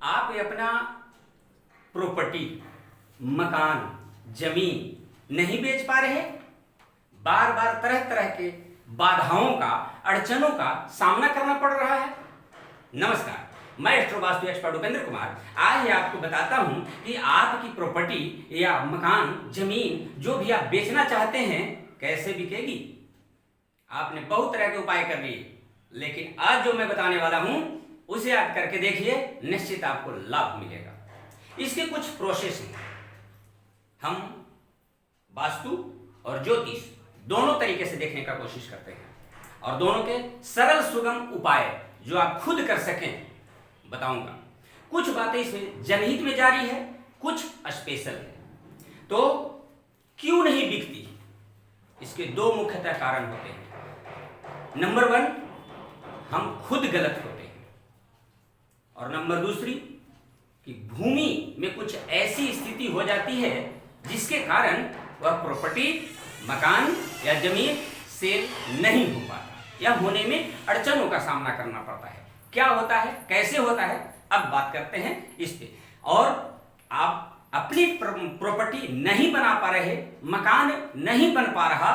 आप अपना प्रॉपर्टी, मकान, जमीन नहीं बेच पा रहे, बार बार तरह तरह के बाधाओं का, अड़चनों का सामना करना पड़ रहा है। नमस्कार, मैं एस्ट्रो वास्तु एक्सपर्ट उपेंद्र कुमार आज आपको बताता हूं कि आपकी प्रॉपर्टी या मकान, जमीन जो भी आप बेचना चाहते हैं कैसे बिकेगी। आपने बहुत तरह के उपाय कर लिए, लेकिन आज जो मैं बताने वाला हूं उसे आप करके देखिए, निश्चित आपको लाभ मिलेगा। इसके कुछ प्रोसेस हैं। हम वास्तु और ज्योतिष दोनों तरीके से देखने का कोशिश करते हैं और दोनों के सरल सुगम उपाय जो आप खुद कर सकें बताऊंगा। कुछ बातें इसमें जनहित में जारी है, कुछ स्पेशल है। तो क्यों नहीं बिकती, इसके दो मुख्यतः कारण होते हैं। नंबर 1, हम खुद गलत होते हैं, और नंबर दूसरी कि भूमि में कुछ ऐसी स्थिति हो जाती है जिसके कारण वह प्रॉपर्टी, मकान या जमीन सेल नहीं हो पाता या होने में अड़चनों का सामना करना पड़ता है। क्या होता है, कैसे होता है, अब बात करते हैं इस पे। और आप अपनी प्रॉपर्टी नहीं बना पा रहे, मकान नहीं बन पा रहा,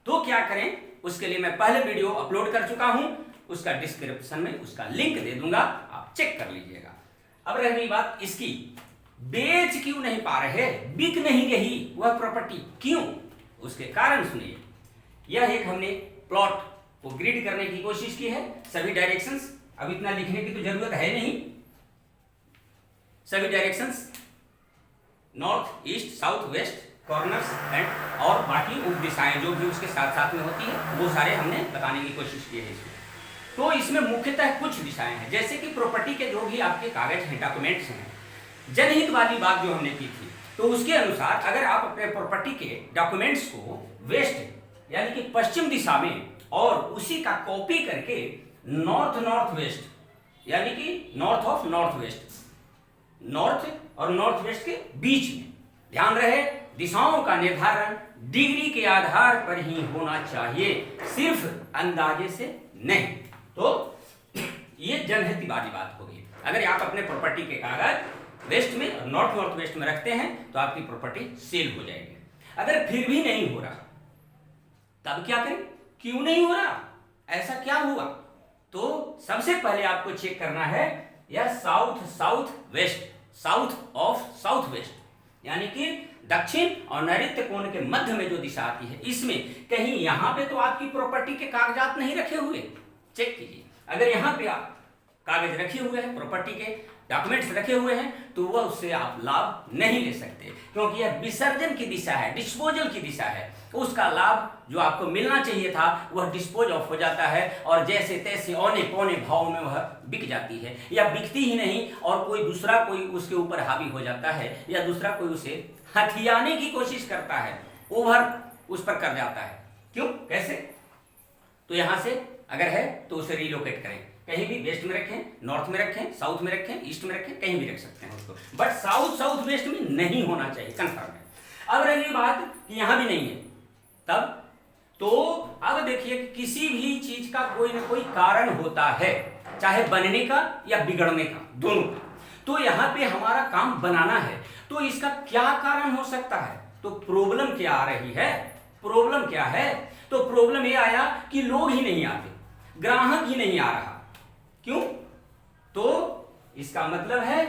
तो क्या करें, उसके लिए मैं पहले वीडियो अपलोड कर चुका हूं, उसका डिस्क्रिप्शन में उसका लिंक दे दूंगा, आप चेक कर लीजिएगा। अब रह गई बात इसकी, बेच क्यों नहीं पा रहे, बिक नहीं रही वह प्रॉपर्टी, क्यों, उसके कारण सुनिए। यह एक हमने प्लॉट को ग्रिड करने की कोशिश की है, सभी डायरेक्शंस, अब इतना लिखने की तो जरूरत है नहीं, सभी directions north, east, south, west, corners and और बाकी उप दिशाएं जो भी उसके साथ साथ में होती है वो सारे हमने बताने की कोशिश की है इसमें। तो इसमें मुख्यतः कुछ दिशाएं हैं, जैसे कि प्रॉपर्टी के जो भी आपके कागज हैं, डॉक्यूमेंट्स हैं, जनहित वाली बात जो हमने की थी, तो उसके अनुसार अगर आप अपने प्रॉपर्टी के डॉक्यूमेंट्स को वेस्ट यानी कि पश्चिम दिशा में और उसी का कॉपी करके नॉर्थ वेस्ट यानी कि north of north west, north और नॉर्थ वेस्ट के बीच में, ध्यान रहे दिशाओं का निर्धारण डिग्री के आधार पर ही होना चाहिए, सिर्फ अंदाजे से नहीं। तो ये जनहित वाली बात होगी। अगर आप अपने प्रॉपर्टी के कागज वेस्ट में और नॉर्थ वेस्ट में रखते हैं तो आपकी प्रॉपर्टी सेल हो जाएगी। अगर फिर भी नहीं हो रहा तब क्या करें, क्यों नहीं हो रहा, ऐसा क्या हुआ, तो सबसे पहले आपको चेक करना है यह south west, south of south west यानी कि दक्षिण और नैऋत्य कोण के मध्य में जो दिशा आती है, इसमें कहीं यहां पे तो आपकी प्रॉपर्टी के कागजात नहीं रखे हुए, चेक कीजिए। अगर यहां पे आप कागज रखे हुए हैं, प्रॉपर्टी के डॉक्यूमेंट्स रखे हुए हैं, तो वह उससे आप लाभ नहीं ले सकते, क्योंकि यह विसर्जन की दिशा है, डिस्पोजल की दिशा है। उसका लाभ जो आपको मिलना चाहिए था वह डिस्पोज ऑफ हो जाता है और जैसे तैसे औने पौने भाव में वह बिक जाती है, या बिकती ही नहीं और कोई दूसरा कोई उसके ऊपर हावी हो जाता है, या दूसरा कोई उसे हथियाने की कोशिश करता है, ओवर उस पर कर जाता है। क्यों, कैसे, तो यहां से अगर है तो उसे रिलोकेट करें, कहीं भी वेस्ट में रखें, नॉर्थ में रखें, साउथ में रखें, ईस्ट में रखें, कहीं भी रख सकते हैं उसको, बट साउथ वेस्ट में नहीं होना चाहिए, कंफर्म है। अब रही बात कि यहां भी नहीं है, तब तो अब देखिए कि किसी भी चीज का कोई ना कोई कारण होता है, चाहे बनने का या बिगड़ने का, दोनों का। तो यहां पे हमारा काम बनाना है, तो इसका क्या कारण हो सकता है, तो प्रॉब्लम क्या आ रही है, प्रॉब्लम क्या है, तो प्रॉब्लम ये आया कि लोग ही नहीं आते, ग्राहक ही नहीं आ रहा। क्यों, तो इसका मतलब है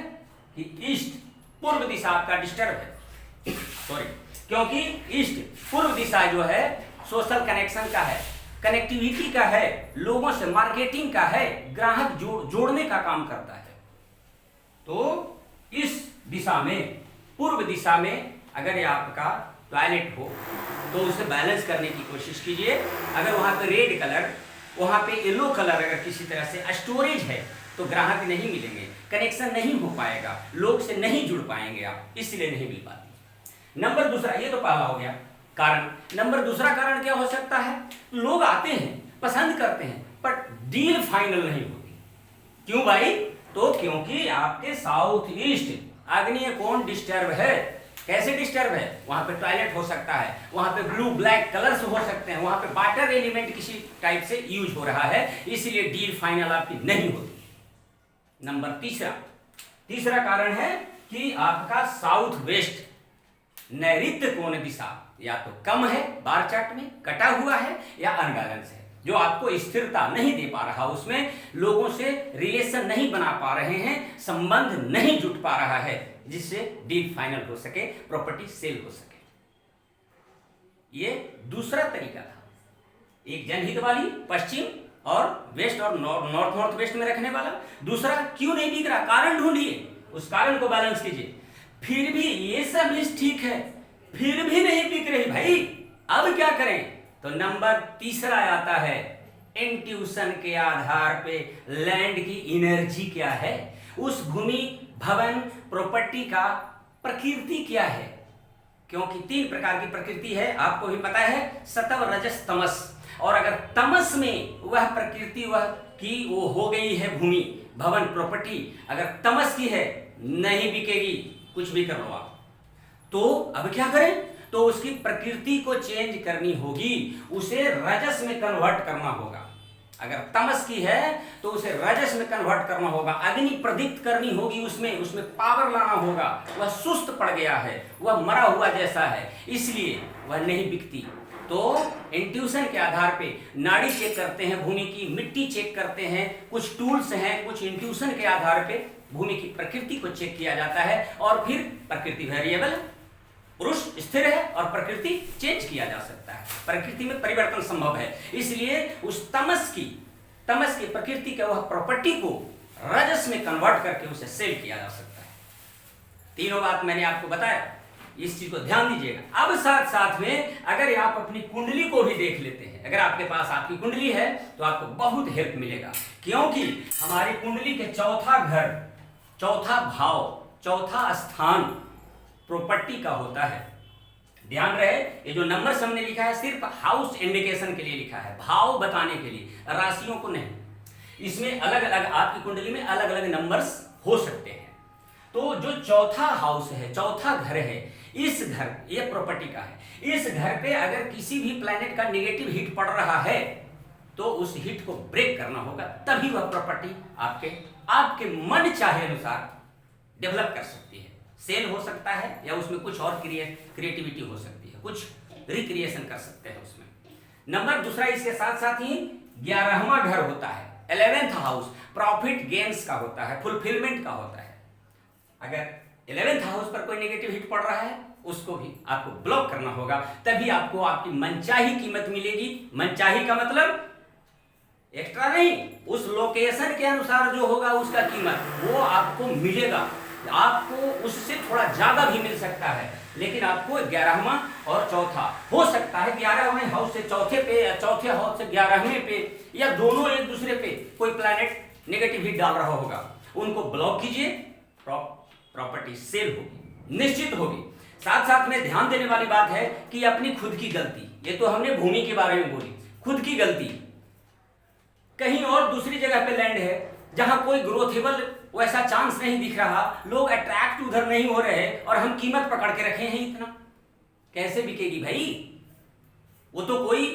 कि ईस्ट पूर्व दिशा आपका डिस्टर्ब है, सॉरी, क्योंकि ईस्ट पूर्व दिशा जो है सोशल कनेक्शन का है, कनेक्टिविटी का है, लोगों से मार्केटिंग का है, ग्राहक जोड़ने का काम करता है। तो इस दिशा में, पूर्व दिशा में अगर आपका टॉयलेट हो तो उसे बैलेंस करने की कोशिश कीजिए। अगर वहां पे रेड कलर, वहां पे येलो कलर अगर किसी तरह से स्टोरेज है तो ग्राहक नहीं मिलेंगे, कनेक्शन नहीं हो पाएगा, लोग से नहीं जुड़ पाएंगे आप, इसलिए नहीं मिल पाती। नंबर दूसरा, ये तो पहला हो गया कारण। नंबर दूसरा कारण क्या हो सकता है, लोग आते हैं, पसंद करते हैं, पर डील फाइनल नहीं होती। क्यों भाई, तो क्योंकि आपके साउथ ईस्ट आग्नेय कोण डिस्टर्ब है। कैसे डिस्टर्ब है, वहां पे टॉयलेट हो सकता है, वहां पे ब्लू ब्लैक कलर्स हो सकते हैं, वहां पे वाटर एलिमेंट किसी टाइप से यूज हो रहा है, इसलिए डील फाइनल आपकी नहीं होती। नंबर तीसरा, तीसरा कारण है कि आपका साउथ वेस्ट नैऋत्य कोण दिशा या तो कम है, बार चार्ट में कटा हुआ है, या अनबैलेंस है, जो आपको स्थिरता नहीं दे पा रहा, उसमें लोगों से रिलेशन नहीं बना पा रहे हैं, संबंध नहीं जुट पा रहा है, जिससे डील फाइनल हो सके, प्रॉपर्टी सेल हो सके। ये दूसरा तरीका था, एक जनहित वाली पश्चिम और वेस्ट और नॉर्थ वेस्ट में रखने वाला। दूसरा, क्यों नहीं बिक रहा, कारण ढूंढिए, उस कारण को बैलेंस कीजिए। फिर भी ये सब लिस्ट ठीक है, फिर भी नहीं बिक रही भाई, अब क्या करें? तो नंबर तीसरा आता है, इंट्यूशन के आधार पे लैंड की एनर्जी क्या है, उस भूमि, भवन, प्रॉपर्टी का प्रकृति क्या है। क्योंकि 3 प्रकार की प्रकृति है, आपको भी पता है, सत्व, रजस, तमस। और अगर तमस में वह प्रकृति वह की वो हो गई है भूमि, भवन, प्रॉपर्टी, अगर तमस की है, नहीं बिकेगी, कुछ भी कर लो आप। तो अब क्या करें? तो उसकी प्रकृति को चेंज करनी होगी, उसे रजस में कन्वर्ट करना होगा। अगर तमस की है तो उसे रजस में कन्वर्ट करना होगा, अग्नि प्रदीप्त करनी होगी, उसमें पावर लाना होगा। वह सुस्त पड़ गया है, वह मरा हुआ जैसा है, इसलिए वह नहीं बिकती। तो इंट्यूशन के आधार पे नाड़ी चेक करते हैं, भूमि की मिट्टी चेक करते हैं, कुछ टूल्स हैं, कुछ इंट्यूशन के आधार पे भूमि की प्रकृति को चेक किया जाता है, और फिर प्रकृति वेरिएबल, पुरुष स्थिर है और प्रकृति चेंज किया जा सकता है, प्रकृति में परिवर्तन संभव है। इसलिए उस तमस की प्रकृति के वह प्रॉपर्टी को रजस में कन्वर्ट करके उसे सेल किया जा सकता है। तीनों बात मैंने आपको बताया, इस चीज को ध्यान दीजिएगा। अब साथ साथ में अगर आप अपनी कुंडली को भी देख लेते हैं, अगर आपके पास आपकी कुंडली है तो आपको बहुत हेल्प मिलेगा, क्योंकि हमारी कुंडली के चौथा घर, चौथा भाव, चौथा स्थान प्रॉपर्टी का होता है। ध्यान रहे, ये जो नंबर हमने लिखा है सिर्फ हाउस इंडिकेशन के लिए लिखा है, भाव बताने के लिए, राशियों को नहीं। इसमें अलग अलग आपकी कुंडली में अलग अलग नंबर्स हो सकते हैं। तो जो चौथा हाउस है, चौथा घर है, इस घर, ये प्रॉपर्टी का है, इस घर पे अगर किसी भी प्लैनेट का नेगेटिव हिट पड़ रहा है तो उस हिट को ब्रेक करना होगा, तभी वह प्रॉपर्टी आपके मन चाहे अनुसार डेवलप कर सकती है, सेल हो सकता है, या उसमें कुछ और क्रिएटिविटी हो सकती है, कुछ रिक्रिएशन कर सकते हैं उसमें। नंबर दूसरा, इसके साथ साथ ही 11वां घर होता है, 11th हाउस, प्रॉफिट गेन्स का होता है, फुलफिलमेंट का होता है। अगर 11th हाउस पर कोई नेगेटिव हिट पड़ रहा है, उसको भी आपको ब्लॉक करना होगा, तभी आपको आपकी मनचाही कीमत मिलेगी। मनचाही का मतलब एक्स्ट्रा नहीं, उस लोकेशन के अनुसार जो होगा उसका कीमत वो आपको मिलेगा। आपको उससे थोड़ा ज्यादा भी मिल सकता है, लेकिन आपको 11वां और चौथा हो सकता है, 11वें हाउस से चौथे पे या चौथे हाउस से 11वें पे, या दोनों एक दूसरे पे कोई प्लैनेट नेगेटिव हिट डाल रहा होगा, उनको ब्लॉक कीजिए, प्रॉपर्टी सेल होगी, निश्चित होगी। साथ साथ में ध्यान देने वाली बात है कि अपनी खुद की गलती, ये तो हमने भूमि के बारे में बोली, खुद की गलती, कहीं और दूसरी जगह पे लैंड है जहां कोई ग्रोथेबल वैसा चांस नहीं दिख रहा, लोग अट्रैक्ट उधर नहीं हो रहे, और हम कीमत पकड़ के रखे हैं इतना, कैसे बिकेगी भाई? वो तो कोई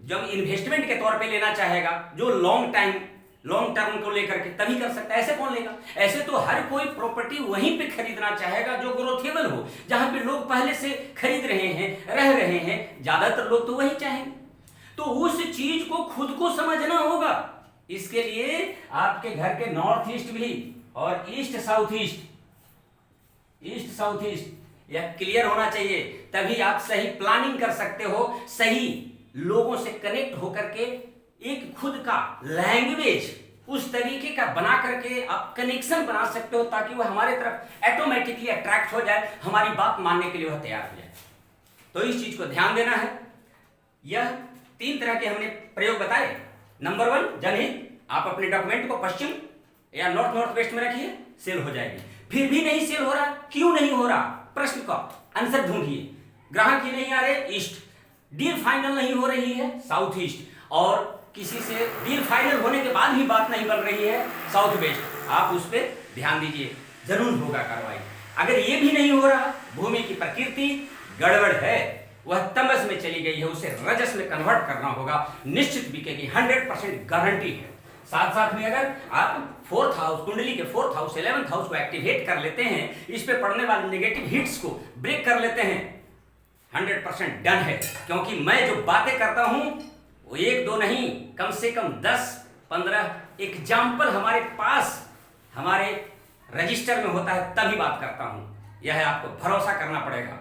जब इन्वेस्टमेंट के तौर पे लेना चाहेगा, जो लॉन्ग टर्म को लेकर के, तभी कर सकता है, ऐसे कौन लेगा? ऐसे तो हर कोई प्रॉपर्टी वहीं पे खरीदना चाहेगा जो ग्रोथेबल हो, जहां पे लोग पहले से खरीद रहे हैं, रह रहे हैं, ज्यादातर लोग तो वही चाहेंगे। तो उस चीज को खुद को समझना होगा। इसके लिए आपके घर के नॉर्थ ईस्ट भी और ईस्ट साउथ ईस्ट यह क्लियर होना चाहिए, तभी आप सही प्लानिंग कर सकते हो, सही लोगों से कनेक्ट होकर के एक खुद का लैंग्वेज उस तरीके का बना करके आप कनेक्शन बना सकते हो, ताकि वह हमारे तरफ ऑटोमेटिकली अट्रैक्ट हो जाए, हमारी बात मानने के लिए वह तैयार हो जाए। तो इस चीज को ध्यान देना है। यह 3 तरह के हमने प्रयोग बताए। नंबर 1 जनहित, आप अपने डॉक्यूमेंट को पश्चिम या नॉर्थ वेस्ट में रखिए, सेल हो जाएगी। फिर भी नहीं सेल हो रहा, क्यों नहीं हो रहा? प्रश्न का आंसर ढूंढिए। ग्राहक ही नहीं आ रहे, ईस्ट। डील फाइनल नहीं हो रही है, साउथ ईस्ट। और किसी से डील फाइनल होने के बाद भी बात नहीं बन रही है, साउथ वेस्ट। आप उस पर ध्यान दीजिए, जरूर होगा कार्रवाई। अगर ये भी नहीं हो रहा, भूमि की प्रकृति गड़बड़ है, वह तमस में चली गई है, उसे रजस में कन्वर्ट करना होगा, निश्चित बिकेगी, 100% गारंटी है। साथ साथ में अगर आप फोर्थ हाउस, कुंडली के फोर्थ हाउस, 11th हाउस को एक्टिवेट कर लेते हैं, इस पे पड़ने वाले नेगेटिव हिट्स को ब्रेक कर लेते हैं, 100% डन है। क्योंकि मैं जो बातें करता हूं वो एक दो नहीं, कम से कम 10-15 एग्जाम्पल हमारे पास, हमारे रजिस्टर में होता है, तभी बात करता हूं। यह आपको भरोसा करना पड़ेगा,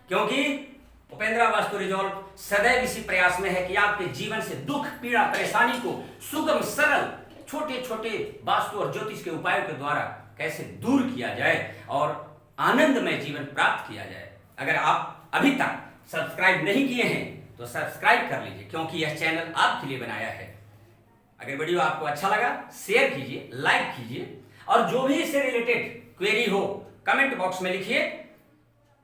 क्योंकि उपेंद्रा वास्तु रिजॉल्व सदैव इसी प्रयास में है कि आपके जीवन से दुख, पीड़ा, परेशानी को सुगम, सरल, छोटे छोटे वास्तु और ज्योतिष के उपायों के द्वारा कैसे दूर किया जाए और आनंदमय जीवन प्राप्त किया जाए। अगर आप अभी तक सब्सक्राइब नहीं किए हैं तो सब्सक्राइब कर लीजिए, क्योंकि यह चैनल आपके लिए बनाया है। अगर वीडियो आपको अच्छा लगा शेयर कीजिए, लाइक कीजिए, और जो भी इससे रिलेटेड क्वेरी हो कमेंट बॉक्स में लिखिए।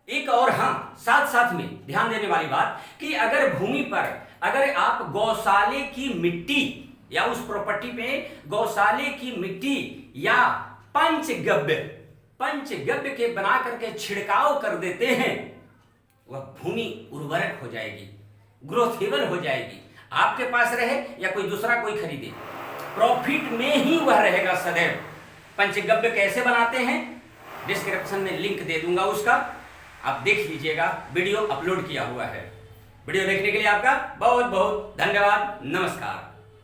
एक और हाँ, साथ साथ में ध्यान देने वाली बात कि अगर भूमि पर अगर आप गौशाले की मिट्टी या उस प्रॉपर्टी पे गौशाले की मिट्टी या पंचगव्य के बना करके छिड़काव कर देते हैं, वह भूमि उर्वरक हो जाएगी, ग्रोथेबल हो जाएगी। आपके पास रहे या कोई दूसरा कोई खरीदे, प्रॉफिट में ही वह रहेगा सदैव। पंचगव्य कैसे बनाते हैं डिस्क्रिप्शन में लिंक दे दूंगा, उसका आप देख लीजिएगा, वीडियो अपलोड किया हुआ है। वीडियो देखने के लिए आपका बहुत बहुत धन्यवाद। नमस्कार।